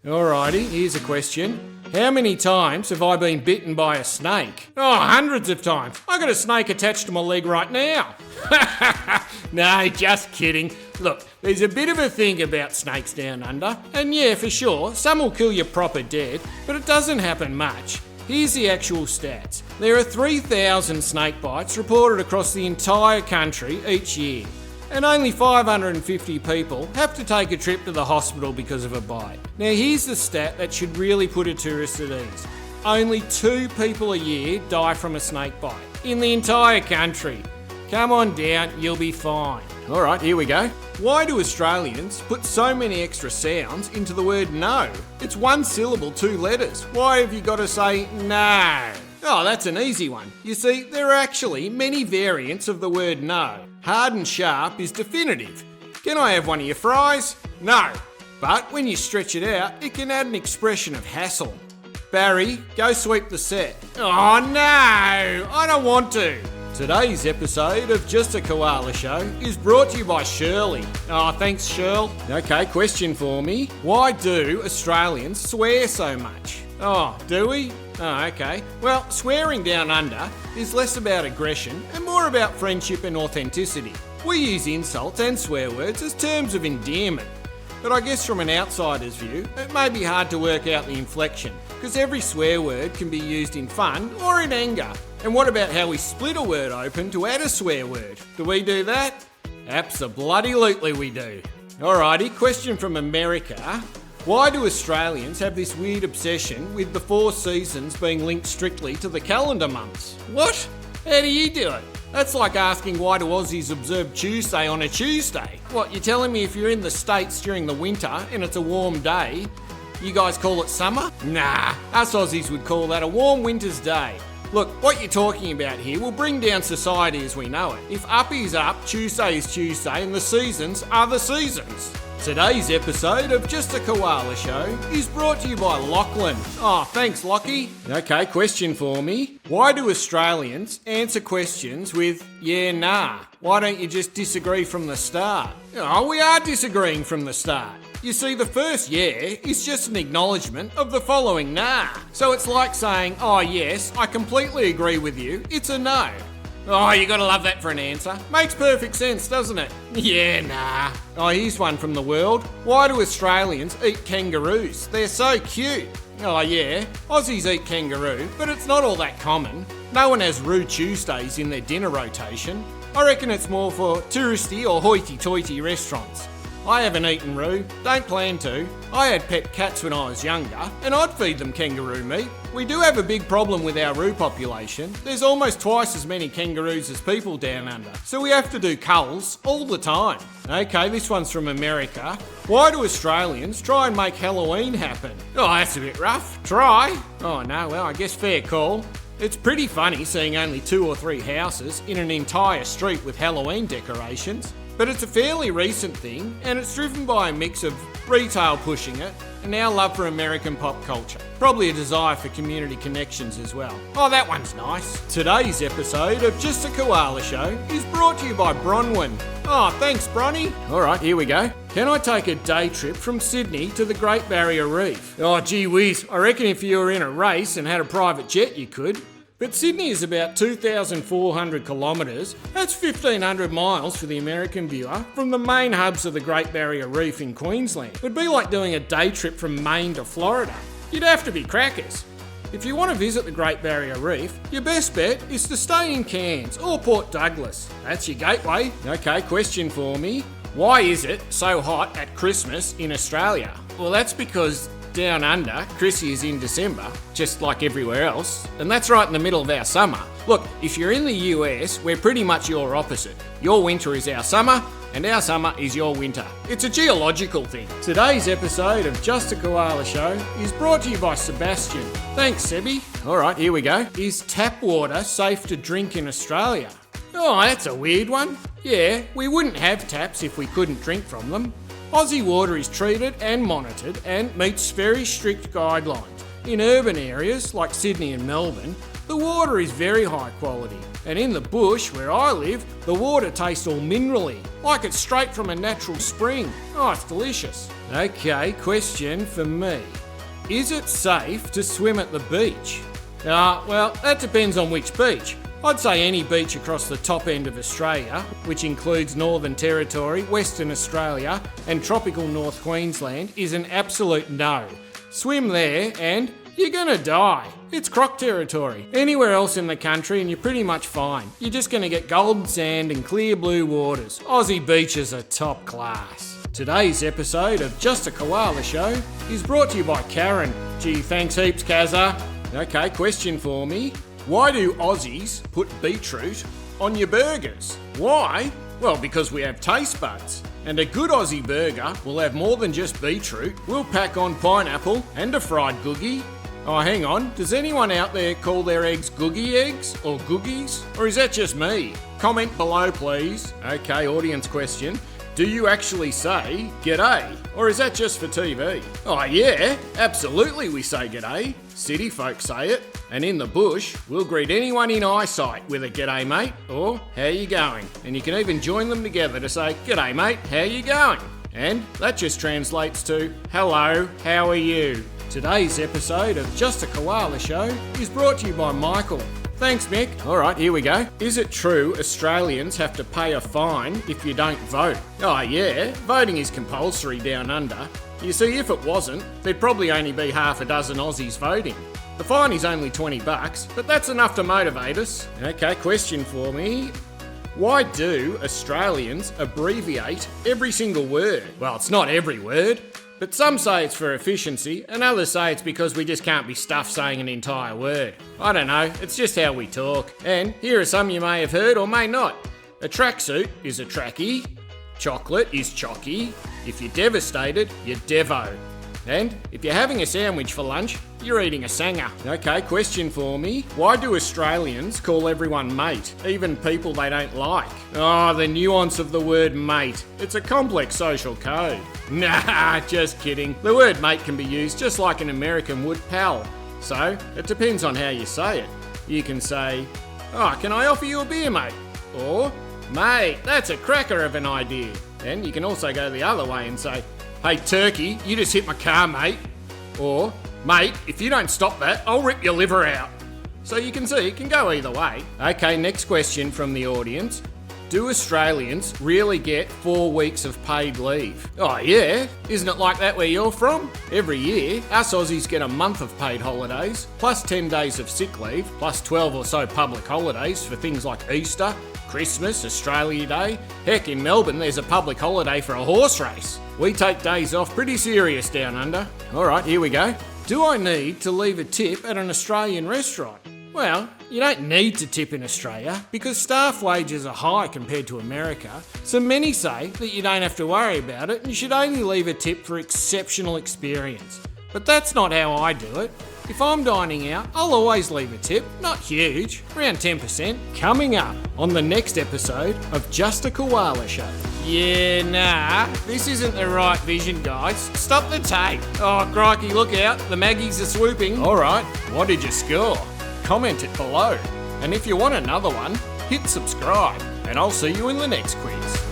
Alrighty, here's a question. How many times have I been bitten by a snake? Oh, hundreds of times. I got a snake attached to my leg right now. No, just kidding. Look, there's a bit of a thing about snakes down under, and yeah, for sure, some will kill you proper dead, but it doesn't happen much. Here's the actual stats. There are 3,000 snake bites reported across the entire country each year, and only 550 people have to take a trip to the hospital because of a bite. Now here's the stat that should really put a tourist at ease. Only 2 people a year die from a snake bite in the entire country. Come on down, you'll be fine. Alright, here we go. Why do Australians put so many extra sounds into the word no? It's 1 syllable, 2 letters. Why have you got to say no? Oh, that's an easy one. You see, there are actually many variants of the word no. Hard and sharp is definitive. Can I have one of your fries? No. But when you stretch it out, it can add an expression of hassle. Barry, go sweep the set. Oh no, I don't want to. Today's episode of Just a Koala Show is brought to you by Shirley. Oh, thanks, Shirl. Okay, question for me. Why do Australians swear so much? Oh, do we? Oh, okay. Well, swearing down under is less about aggression and more about friendship and authenticity. We use insults and swear words as terms of endearment. But I guess from an outsider's view, it may be hard to work out the inflection, because every swear word can be used in fun or in anger. And what about how we split a word open to add a swear word? Do we do that? Abso-bloody-lutely we do. Alrighty, question from America. Why do Australians have this weird obsession with the 4 seasons being linked strictly to the calendar months? What? How do you do it? That's like asking why do Aussies observe Tuesday on a Tuesday? What, you're telling me if you're in the States during the winter and it's a warm day, you guys call it summer? Nah, us Aussies would call that a warm winter's day. Look, what you're talking about here will bring down society as we know it. If up is up, Tuesday is Tuesday, and the seasons are the seasons. Today's episode of Just a Koala Show is brought to you by Lachlan. Oh, thanks, Lockie. Okay, question for me. Why do Australians answer questions with, yeah, nah? Why don't you just disagree from the start? Oh, we are disagreeing from the start. You see, the first yeah is just an acknowledgement of the following nah. So it's like saying, oh yes, I completely agree with you, it's a no. Oh, you gotta love that for an answer. Makes perfect sense, doesn't it? Yeah, nah. Oh, here's one from the world. Why do Australians eat kangaroos? They're so cute. Oh yeah, Aussies eat kangaroo, but it's not all that common. No one has Roo Tuesdays in their dinner rotation. I reckon it's more for touristy or hoity-toity restaurants. I haven't eaten roo, don't plan to. I had pet cats when I was younger, and I'd feed them kangaroo meat. We do have a big problem with our roo population. There's almost twice as many kangaroos as people down under, so we have to do culls all the time. Okay, this one's from America. Why do Australians try and make Halloween happen? Oh, that's a bit rough. Try? Oh no, well, I guess fair call. It's pretty funny seeing only 2 or 3 houses in an entire street with Halloween decorations. But it's a fairly recent thing, and it's driven by a mix of retail pushing it and our love for American pop culture. Probably a desire for community connections as well. Oh, that one's nice. Today's episode of Just a Koala Show is brought to you by Bronwyn. Oh, thanks, Bronny. Alright, here we go. Can I take a day trip from Sydney to the Great Barrier Reef? Oh, gee whiz, I reckon if you were in a race and had a private jet you could. But Sydney is about 2,400 kilometres, that's 1,500 miles for the American viewer, from the main hubs of the Great Barrier Reef in Queensland. It'd be like doing a day trip from Maine to Florida. You'd have to be crackers. If you want to visit the Great Barrier Reef, your best bet is to stay in Cairns or Port Douglas. That's your gateway. Okay, question for me. Why is it so hot at Christmas in Australia? Well, that's because down under, Chrissy is in December, just like everywhere else, and that's right in the middle of our summer. Look, if you're in the US, we're pretty much your opposite. Your winter is our summer, and our summer is your winter. It's a geological thing. Today's episode of Just a Koala Show is brought to you by Sebastian. Thanks, Sebi. Alright, here we go. Is tap water safe to drink in Australia? Oh, that's a weird one. Yeah, we wouldn't have taps if we couldn't drink from them. Aussie water is treated and monitored and meets very strict guidelines. In urban areas like Sydney and Melbourne, the water is very high quality. And in the bush where I live, the water tastes all minerally, like it's straight from a natural spring. Oh, it's delicious. Okay, question for me. Is it safe to swim at the beach? Well, that depends on which beach. I'd say any beach across the top end of Australia, which includes Northern Territory, Western Australia and tropical North Queensland, is an absolute no. Swim there and you're gonna die. It's croc territory. Anywhere else in the country and you're pretty much fine. You're just gonna get golden sand and clear blue waters. Aussie beaches are top class. Today's episode of Just a Koala Show is brought to you by Karen. Gee, thanks heaps, Kazza. Okay, question for me. Why do Aussies put beetroot on your burgers? Why? Well, because we have taste buds. And a good Aussie burger will have more than just beetroot. We'll pack on pineapple and a fried googie. Oh, hang on. Does anyone out there call their eggs googie eggs or googies? Or is that just me? Comment below, please. Okay, audience question. Do you actually say g'day? Or is that just for TV? Oh yeah, absolutely we say g'day. City folk say it. And in the bush, we'll greet anyone in eyesight with a g'day mate or how you going? And you can even join them together to say g'day mate, how you going? And that just translates to hello, how are you? Today's episode of Just a Koala Show is brought to you by Michael. Thanks, Mick. All right, here we go. Is it true Australians have to pay a fine if you don't vote? Oh yeah, voting is compulsory down under. You see, if it wasn't, there'd probably only be half a dozen Aussies voting. The fine is only $20, but that's enough to motivate us. Okay, question for me. Why do Australians abbreviate every single word? Well, it's not every word, but some say it's for efficiency and others say it's because we just can't be stuffed saying an entire word. I don't know, it's just how we talk. And here are some you may have heard or may not. A tracksuit is a trackie. Chocolate is chocky. If you're devastated, you're devo. And if you're having a sandwich for lunch, you're eating a sanger. Okay, question for me. Why do Australians call everyone mate, even people they don't like? Oh, the nuance of the word mate. It's a complex social code. Nah, just kidding. The word mate can be used just like an American would pal. So, it depends on how you say it. You can say, oh, can I offer you a beer, mate? Or, mate, that's a cracker of an idea. And you can also go the other way and say, hey, turkey, you just hit my car, mate. Or, mate, if you don't stop that, I'll rip your liver out. So you can see, it can go either way. Okay, next question from the audience. Do Australians really get 4 weeks of paid leave? Oh yeah, isn't it like that where you're from? Every year, us Aussies get a month of paid holidays, plus 10 days of sick leave, plus 12 or so public holidays for things like Easter, Christmas, Australia Day. Heck, in Melbourne there's a public holiday for a horse race. We take days off pretty serious down under. Alright, here we go. Do I need to leave a tip at an Australian restaurant? Well, you don't need to tip in Australia because staff wages are high compared to America, so many say that you don't have to worry about it and you should only leave a tip for exceptional experience. But that's not how I do it. If I'm dining out, I'll always leave a tip, not huge, around 10%. Coming up on the next episode of Just a Koala Show. Yeah, nah, this isn't the right vision, guys. Stop the tape. Oh, crikey, look out, the Maggies are swooping. All right, what did you score? Comment it below. And if you want another one, hit subscribe. And I'll see you in the next quiz.